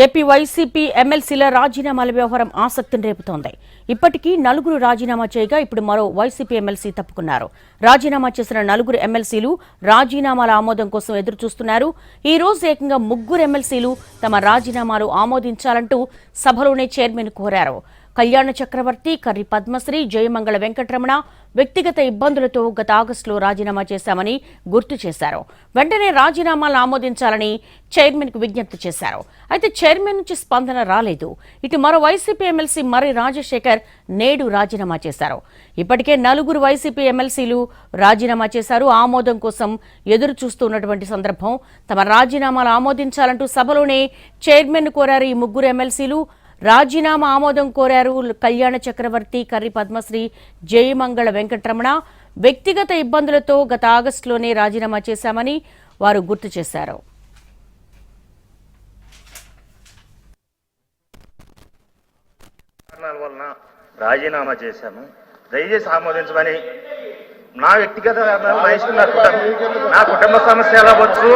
AP YCP ఎమ్మెల్సీల రాజీనామాల వ్యవహారం ఆసక్తిని రేపుతోంది. ఇప్పటికీ 4 రాజీనామా చేయగా ఇప్పుడు మరో వైసీపీ ఎమ్మెల్సీ తప్పుకున్నారు. రాజీనామా చేసిన 4 ఎమ్మెల్సీలు రాజీనామాల ఆమోదం కోసం ఎదురుచూస్తున్నారు. ఈ రోజు ఏకంగా 3 ఎమ్మెల్సీలు తమ రాజీనామాలు ఆమోదించాలంటూ సభలోనే చైర్మన్ కోరారు. కళ్యాణ చక్రవర్తి, కర్రి పద్మశ్రీ, జయమంగళ వెంకటరమణ వ్యక్తిగత ఇబ్బందులతో గత ఆగస్టులో రాజీనామా చేశామని గుర్తు చేశారు. వెంటనే రాజీనామాలను ఆమోదించాలని చైర్మన్కు విజ్ఞప్తి చేశారు. అయితే చైర్మన్ నుంచి స్పందన రాలేదు. ఇటు మరో వైసీపీ ఎమ్మెల్సీ మర్రి రాజశేఖర్ నేడు రాజీనామా చేశారు. ఇప్పటికే 4 వైసీపీ ఎమ్మెల్సీలు రాజీనామా చేశారు. ఆమోదం కోసం ఎదురు చూస్తున్నటువంటి సందర్భం తమ రాజీనామాలు ఆమోదించాలంటూ సభలోనే చైర్మన్ కోరారు. ఈ 3 ఎమ్మెల్సీలు రాజీనామా ఆమోదం కోరారు. కళ్యాణ చక్రవర్తి, కర్రి పద్మశ్రీ, జయమంగళ వెంకటరమణ వ్యక్తిగత ఇబ్బందులతో గత ఆగస్టులోనే రాజీనామా చేశామని వారు గుర్తు చేశారు. రాజీనామా చేశాము, దయచేసి ఆమోదించమని. నా వ్యక్తిగత నా కుటుంబ సమస్యలు అవ్వచ్చు,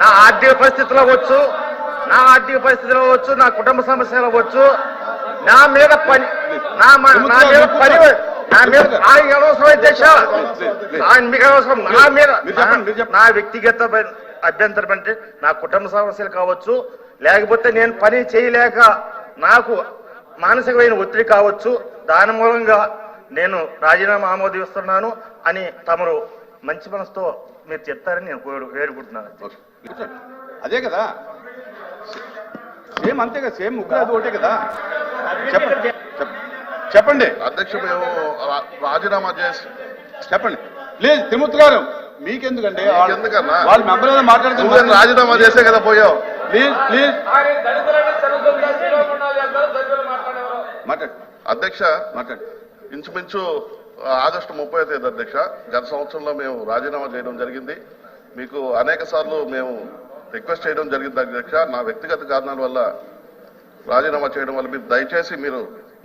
నా ఆర్థిక పరిస్థితులు అవ్వచ్చు, నా కుటుంబ సమస్యలు అవ్వచ్చు, నా మీద పని నా వ్యక్తిగత అభ్యంతరం అంటే నా కుటుంబ సమస్యలు కావచ్చు, లేకపోతే నేను పని చేయలేక నాకు మానసికమైన ఒత్తిడి కావచ్చు, దాని మూలంగా నేను రాజీనామా ఆమోదిస్తున్నాను అని తమరు మంచి మనసుతో మీరు చెప్తారని నేను వేడుకుంటున్నాను. అదే కదా, సేమ్ అంతే కదా, సేమ్ ముగ్గురు అది ఒకటే కదా. చెప్పండి అధ్యక్ష, మేము రాజీనామా చేసి చెప్పండి. లేదు తిరుమూర్తి గారు, మీకెందుకండి? ఎందుకన్నా వాళ్ళు మెంబర్ మాట్లాడుతున్నారు. రాజీనామా చేసే కదా పోయావు. ప్లీజ్ ప్లీజ్ అధ్యక్ష, ఇంచుమించు ఆగస్టు 30వ తేదీ అధ్యక్ష, గత సంవత్సరంలో మేము రాజీనామా చేయడం జరిగింది. మీకు అనేక సార్లు మేము రిక్వెస్ట్ చేయడం జరిగింది అధ్యక్ష. నా వ్యక్తిగత కారణాల వల్ల రాజీనామా చేయడం వల్ల మీరు దయచేసి మీరు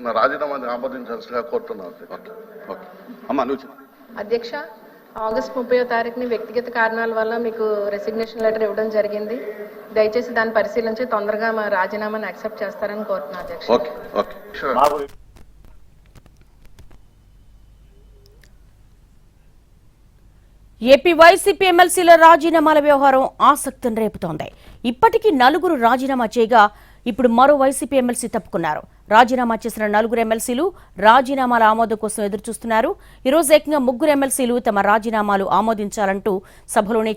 నా రాజీనామాని ఆమోదించాల్సిందిగా కోరుతున్నాను అధ్యక్ష. ఆగస్టు 30వ తారీఖుని వ్యక్తిగత కారణాల వల్ల మీకు రెసిగ్నేషన్ లెటర్ ఇవ్వడం జరిగింది. దయచేసి దాన్ని పరిశీలించి తొందరగా మా రాజీనామాని యాక్సెప్ట్ చేస్తారని కోరుతున్నాను అధ్యక్ష. ఏపీ వైసీపీ ఎమ్మెల్సీల రాజీనామాల వ్యవహారం ఆసక్తిని రేపుతోంది. ఇప్పటికీ 4 రాజీనామా చేయగా ఇప్పుడు మరో వైసీపీ ఎమ్మెల్సీ తప్పుకున్నారు. రాజీనామా చేసిన 4 ఎమ్మెల్సీలు రాజీనామాల ఆమోదం కోసం ఎదురుచూస్తున్నారు. ఈ రోజు ఏకంగా 3 ఎమ్మెల్సీలు తమ రాజీనామాలు ఆమోదించాలంటూ సభలోనే